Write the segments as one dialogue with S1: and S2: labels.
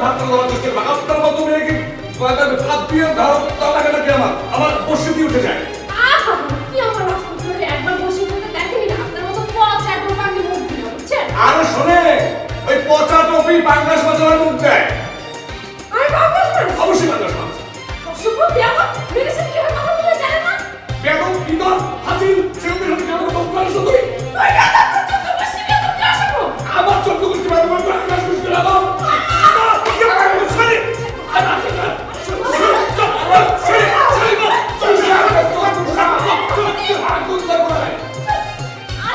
S1: ভাত খাওয়া করতে আপনার মতো মেয়েকে ভাত দিয়ে লাগে নাকি আমার বসে দিয়ে উঠে যায়।
S2: আহা কি আমার রাস্তা ধরে একবার বসে থাকতে দেখেনি না আপনার মতো পচা একদম পানি মুখ দিল বুঝছেন?
S1: আর শোনে ওই পচা টপি বাংলাদেশ বাজারের মুখ দেয়।
S2: আরে বাংলাদেশ মাছ
S1: অবশ্যই বাংলাদেশ মাছ।
S2: অসভ্য বিয়াদব মেডিসিন কি কথা বলে জানেন না?
S1: বেগম বিদর হাজির ছেলেদের হাতে কেমন বলতে শুধু
S2: ওই বিয়াদব তো বসে বিয়াদব কে আসবো?
S1: আমার চোখ করতে পারবো না কাজ করতে লাগাও।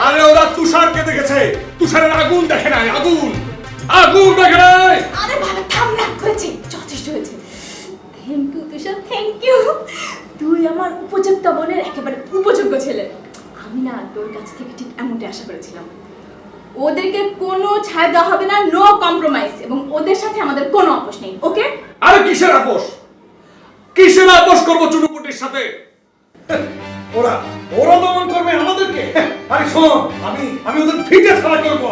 S1: আরে ওরা তুষারকে দেখেছে, তুষারের আগুন দেখে নাই, আগুন আগুন দেখে নাই।
S2: আরে ভালো থাম না হয়েছে যথেষ্ট হয়েছে। Thank you Tushar thank you, তুই আমার উপযুক্ত বোনের একেবারে উপযোগ্য ছেলে। আমি না তোর কাছ থেকে ঠিক এমনটাই আশা করেছিলাম। ওদেরকে কোনো ছাড় দেওয়া হবে না, নো কম্প্রোমাইজ, এবং ওদের সাথে আমাদের কোনো আপোষ নেই, ওকে?
S1: আরে কিসের আপোষ, কিসের আপোষ করবো চুনুপুটির সাথে? ওরা ওরা দমন করবে আমাদেরকে। আরে শোন, আমি ওদের ভিটে ছাড়া করবো।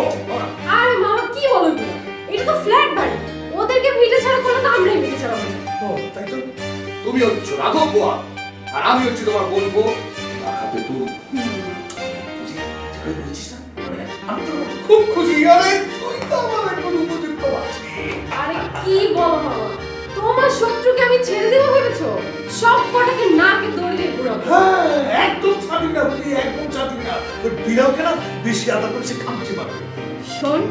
S2: আরে মামা কি বলো এগুলো? এটা তো ফ্ল্যাট বাড়ি, ওদেরকে ভিটে ছাড়া করলে তো আমরাই ভিটে ছাড়া করব।
S1: তাই তো, তুমি হচ্ছ রাঘব বুয়া আর আমি হচ্ছি তোমার বলবো হাতে তুই। আমি তো খুব খুশি। আরে তুই তো আমার একজন উপযুক্ত আছিস।
S2: আরে কি বলো মামা, তোমার শত্রুকে আমি ছেড়ে দেবো ভেবেছো? সব কটাকে নাকে দড়ি দিয়ে ঘুরাবো।
S1: হ্যাঁ একদম ছাড়বি না বুঝলি, একদম ছাড়বি না। ওই বিড়ালকে না বেশি আদর করে সে খামচি মারবে।
S2: শোন,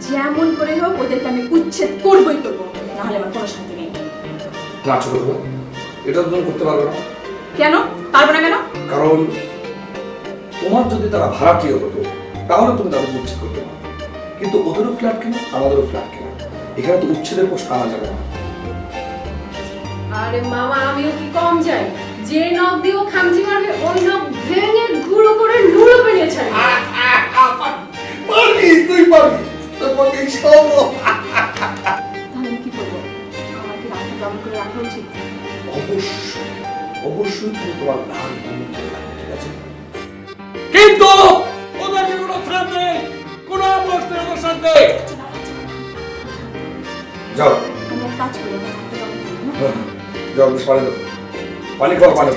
S2: যেমন করে হোক ওদেরকে আমি উচ্ছেদ করবই করবো, নাহলে আমার কোনো শান্তি নেই।
S1: না ছোট ভাই, এটা তুমি করতে পারবে না।
S2: কেন পারবো না? কেন?
S1: কারণ তোমার যদি তারা ভাড়াটিয়া হতো তাহলে তুমি তাদের উচ্ছেদ করতে পারো, কিন্তু ওদেরও ফ্ল্যাট কেনা আমাদেরও ফ্ল্যাট কেনা, এখানে তো উচ্ছেদের পোষ আনা যাবে না।
S2: আরে মামা আমিও কি কম যাই? যে নখ দিয়ে ও খামচি মারবে ওই নখ ভেঙে গুঁড়ো করে নুড়ো বানিয়ে ছাড়বে।
S1: পারবি, তুই পারবি, তোর পক্ষে সম্ভব।
S2: তাহলে আমি কি করবো? আমার কি রাখা দম করে রাখা উচিত?
S1: অবশ্যই অবশ্যই তুমি তোমার নাম করে রাখবে, ঠিক আছে? কিন্তু ওদেরকে কোনো ছাড় নেই, কোনো আপোষ নেই ওদের সাথে। যাও
S2: আমি এক কাজ করি, আমার হাতটা দম করি, হ্যাঁ?
S1: যাও, পানি দাও, পানি খাও, পানি।